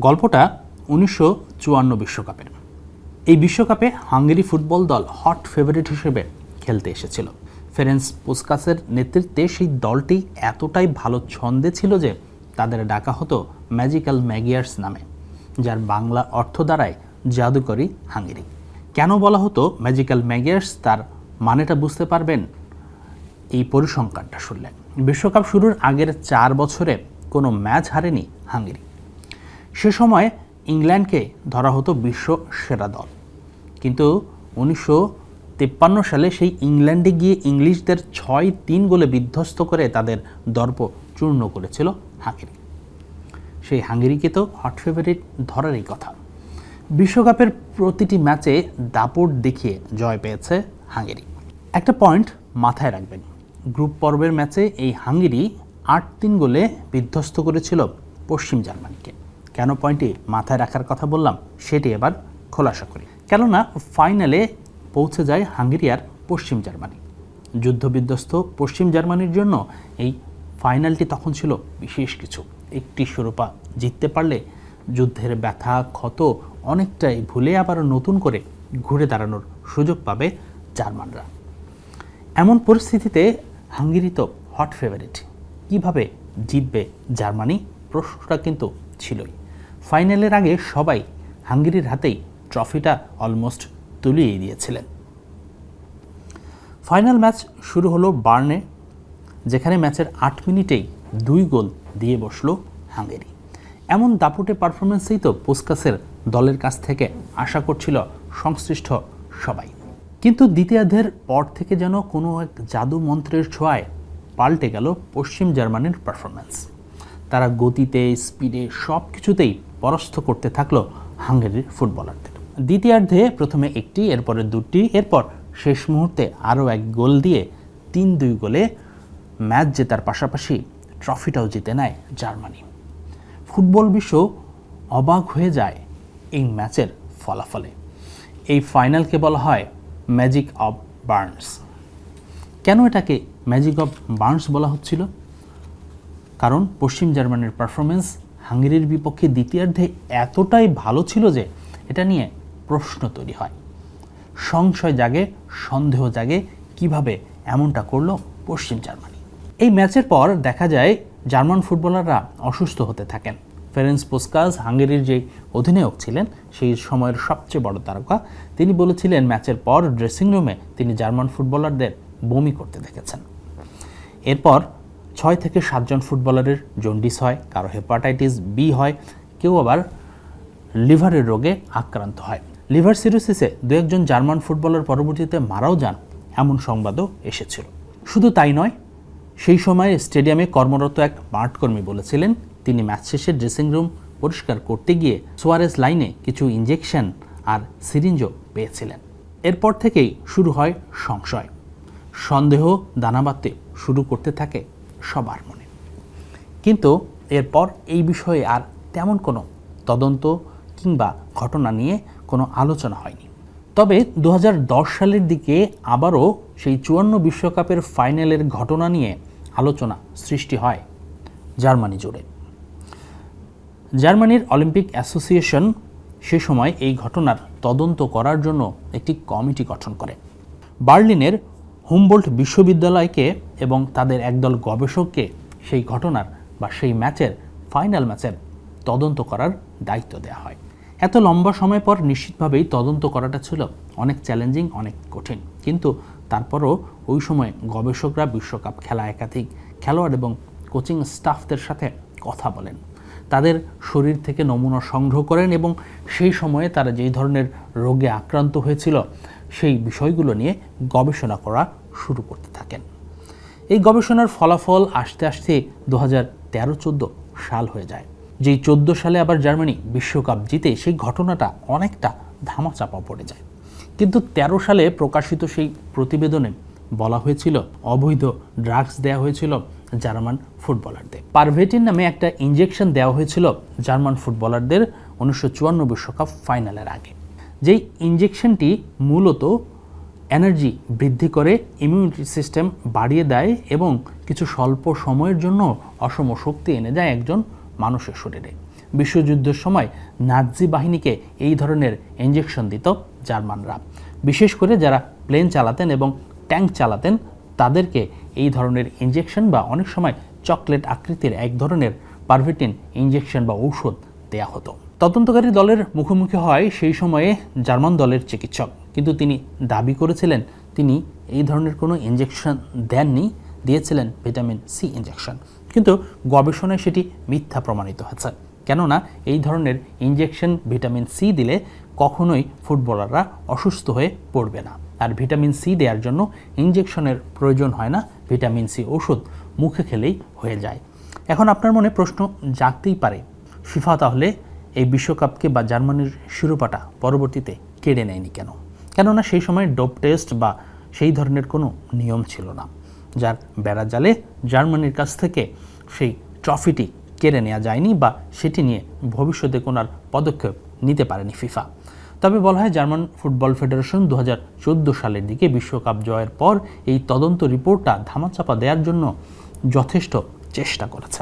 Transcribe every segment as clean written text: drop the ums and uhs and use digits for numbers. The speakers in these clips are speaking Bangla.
গল্পটা 1954 বিশ্বকাপের। এই বিশ্বকাপে হাঙ্গেরি ফুটবল দল হট ফেভারিট হিসেবে খেলতে এসেছিল। ফেরেন্স পুসকাসের নেতৃত্বে সেই দলটি এতটাই ভালো ছন্দে ছিল যে তাদের ডাকা হতো ম্যাজিক্যাল ম্যাগিয়ার্স নামে, যার বাংলা অর্থ দাঁড়ায় জাদুকরী হাঙ্গেরি। কেন বলা হতো ম্যাজিক্যাল ম্যাগিয়ার্স তার মানেটা বুঝতে পারবেন এই পরিসংখ্যানটা শুনলেন। বিশ্বকাপ শুরুর আগের 4 বছরে কোনো ম্যাচ হারেনি হাঙ্গেরি। সে সময় ইংল্যান্ডকে ধরা হতো বিশ্ব সেরা দল, কিন্তু 1953 সালে সেই ইংল্যান্ডে গিয়ে ইংলিশদের 6-3 গোলে বিধ্বস্ত করে তাদের দর্প চূর্ণ করেছিল হাঙ্গেরি। সেই হাঙ্গেরিকে তো হট ফেভারিট ধরারই কথা। বিশ্বকাপের প্রতিটি ম্যাচে দাপট দেখিয়ে জয় পেয়েছে হাঙ্গেরি। একটা পয়েন্ট মাথায় রাখবেন, গ্রুপ পর্বের ম্যাচে এই হাঙ্গেরি 8-3 গোলে বিধ্বস্ত করেছিল পশ্চিম জার্মানিকে। কেন পয়েন্টটি মাথায় রাখার কথা বললাম সেটি এবার খোলাসা করি। কেননা ফাইনালে পৌঁছে যায় হাঙ্গেরি আর পশ্চিম জার্মানি। যুদ্ধবিধ্বস্ত পশ্চিম জার্মানির জন্য এই ফাইনালটি তখন ছিল বিশেষ কিছু। একটি শিরোপা জিততে পারলে যুদ্ধের ব্যথা ক্ষত অনেকটাই ভুলে আবার নতুন করে ঘুরে দাঁড়ানোর সুযোগ পাবে জার্মানরা। এমন পরিস্থিতিতে হাঙ্গেরি তো হট ফেভারিট, কীভাবে জিতবে জার্মানি প্রশ্নটা কিন্তু ছিলই। ফাইনালের আগে সবাই হাঙ্গেরির হাতেই ট্রফিটা অলমোস্ট তুলিয়ে দিয়েছিলেন। ফাইনাল ম্যাচ শুরু হলো বার্নে, যেখানে ম্যাচের 8 মিনিটেই 2 গোল দিয়ে বসলো হাঙ্গেরি। এমন দাপুটে পারফরমেন্সেই তো পুসকাসের দলের কাছ থেকে আশা করছিল সংশ্লিষ্ট সবাই। কিন্তু দ্বিতীয়ার্ধের পর থেকে যেন কোনো এক জাদু মন্ত্রের ছোঁয়ায় পাল্টে গেল পশ্চিম জার্মানির পারফরমেন্স। তারা গতিতে, স্পিডে সব কিছুতেই পরাস্ত করতে থাকলো হাঙ্গেরির ফুটবলারদের। দ্বিতীয়ার্ধে প্রথমে একটি, এরপরে 2টি, এরপর শেষ মুহূর্তে আরও 1 গোল দিয়ে 3-2 গোলে ম্যাচ জেতার পাশাপাশি ট্রফিটাও জিতে নেয় জার্মানি। ফুটবল বিশ্ব অবাক হয়ে যায় এই ম্যাচের ফলাফলে। এই ফাইনালকে বলা হয় ম্যাজিক অফ বার্নস। কেন এটাকে ম্যাজিক অফ বার্নস বলা হচ্ছিল? কারণ পশ্চিম জার্মানির পারফরমেন্স হাঙ্গেরির বিপক্ষে দ্বিতীয়ার্ধে এতটাই ভালো ছিল যে এটা নিয়ে প্রশ্ন তৈরি হয়, সংশয় জাগে, সন্দেহ জাগে, কিভাবে এমনটা করলো পশ্চিম জার্মানি। এই ম্যাচের পর দেখা যায় জার্মান ফুটবলাররা অসুস্থ হতে থাকেন। ফেরেন্স পুসকাস হাঙ্গেরির যে অধিনায়ক ছিলেন, সেই সময়ের সবচেয়ে বড় তারকা, তিনি বলেছিলেন ম্যাচের পর ড্রেসিং রুমে তিনি জার্মান ফুটবলারদের বমি করতে দেখেছেন। এরপর 6 থেকে 7 জন ফুটবলারের জন্ডিস হয়, কারো হেপাটাইটিস বি হয়, কেউ আবার লিভারের রোগে আক্রান্ত হয়। লিভার সিরোসিসে 2-1 জন জার্মান ফুটবলার পরবর্তীতে মারাও যান, এমন সংবাদও এসেছিল। শুধু তাই নয়, সেই সময় স্টেডিয়ামে কর্মরত এক মাঠকর্মী বলেছিলেন তিনি ম্যাচ শেষে ড্রেসিং রুম পরিষ্কার করতে গিয়ে সোয়ারেস লাইনে কিছু ইঞ্জেকশন আর সিরিঞ্জও পেয়েছিলেন। এরপর থেকেই শুরু হয় সংশয়, সন্দেহ দানা বাঁধতে শুরু করতে থাকে সবার মনে। কিন্তু এরপর এই বিষয়ে আর তেমন কোনো তদন্ত কিংবা ঘটনা নিয়ে কোনো আলোচনা হয়নি। তবে 2010 সালের দিকে আবারও সেই 54 বিশ্বকাপের ফাইনালের ঘটনা নিয়ে আলোচনা সৃষ্টি হয় জার্মানি জুড়ে। জার্মানির অলিম্পিক অ্যাসোসিয়েশন সে সময় এই ঘটনার তদন্ত করার জন্য একটি কমিটি গঠন করে। বার্লিনের হুমবোল্ট বিশ্ববিদ্যালয়কে এবং তাদের একদল গবেষককে সেই ঘটনার বা সেই ম্যাচের, ফাইনাল ম্যাচের তদন্ত করার দায়িত্ব দেওয়া হয়। এত লম্বা সময় পর নিশ্চিতভাবেই তদন্ত করাটা ছিল অনেক চ্যালেঞ্জিং, অনেক কঠিন। কিন্তু তারপরও ওই সময় গবেষকরা বিশ্বকাপ খেলা একাধিক খেলোয়াড় এবং কোচিং স্টাফদের সাথে কথা বলেন, তাদের শরীর থেকে নমুনা সংগ্রহ করেন এবং সেই সময়ে তারা যেই ধরনের রোগে আক্রান্ত হয়েছিল সেই বিষয়গুলো নিয়ে গবেষণা করা শুরু করতে থাকেন। এই গবেষণার ফলাফল আসতে আসতে 2013-14 সাল হয়ে যায়। যেই 14 সালে আবার জার্মানি বিশ্বকাপ জিতে সেই ঘটনাটা অনেকটা ধামাচাপা পড়ে যায়। কিন্তু 13 সালে প্রকাশিত সেই প্রতিবেদনে বলা হয়েছিল অবৈধ ড্রাগস দেওয়া হয়েছিল জার্মান ফুটবলারদের। পারভেটিন নামে একটা ইনজেকশন দেওয়া হয়েছিল জার্মান ফুটবলারদের 1954 বিশ্বকাপ ফাইনালের আগে। যেই ইনজেকশনটি মূলত এনার্জি বৃদ্ধি করে, ইমিউনিটি সিস্টেম বাড়িয়ে দেয় এবং কিছু স্বল্প সময়ের জন্য অসম শক্তি এনে দেয় একজন মানুষের শরীরে। বিশ্বযুদ্ধের সময় নাৎজি বাহিনীকে এই ধরনের ইঞ্জেকশন দিত জার্মানরা। বিশেষ করে যারা প্লেন চালাতেন এবং ট্যাঙ্ক চালাতেন তাদেরকে এই ধরনের ইঞ্জেকশন বা অনেক সময় চকলেট আকৃতির এক ধরনের পারভিটিন ইঞ্জেকশন বা ঔষধ দেয়া হতো। তদন্তকারী দলের মুখোমুখি হয় সেই সময়ে জার্মান দলের চিকিৎসক, কিন্তু তিনি দাবি করেছিলেন তিনি এই ধরনের কোনো ইঞ্জেকশন দেননি, দিয়েছিলেন ভিটামিন সি ইঞ্জেকশন। কিন্তু গবেষণায় সেটি মিথ্যা প্রমাণিত হয়েছে, কেননা এই ধরনের ইঞ্জেকশন ভিটামিন সি দিলে কখনোই ফুটবলাররা অসুস্থ হয়ে পড়বে না। আর ভিটামিন সি দেওয়ার জন্য ইঞ্জেকশনের প্রয়োজন হয় না, ভিটামিন সি ওষুধ মুখে খেলেই হয়ে যায়। এখন আপনার মনে প্রশ্ন জাগতেই পারে, ফিফা তাহলে এই বিশ্বকাপকে বা জার্মানির শিরোপাটা পরবর্তীতে কেড়ে নেয়নি কেন? কেননা সেই সময় ডোপ টেস্ট বা সেই ধরনের কোনো নিয়ম ছিল না, যার বেড়াজালে জার্মানির কাছ থেকে সেই ট্রফিটি কেড়ে নেওয়া যায়নি বা সেটি নিয়ে ভবিষ্যতে কোনো আর পদক্ষেপ নিতে পারেনি ফিফা। তবে বলা হয় জার্মান ফুটবল ফেডারেশন 2014 সালের দিকে বিশ্বকাপ জয়ের পর এই তদন্ত রিপোর্টটা ধামাচাপা দেওয়ার জন্য যথেষ্ট চেষ্টা করেছে।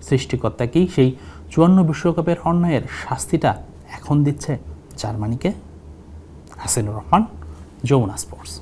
সৃষ্টিকর্তা কি সেই 54 বিশ্বকাপের অন্যায়ের শাস্তিটা এখন দিচ্ছে জার্মানিকে? হাসিনুর রহমান, যমুনা স্পোর্টস।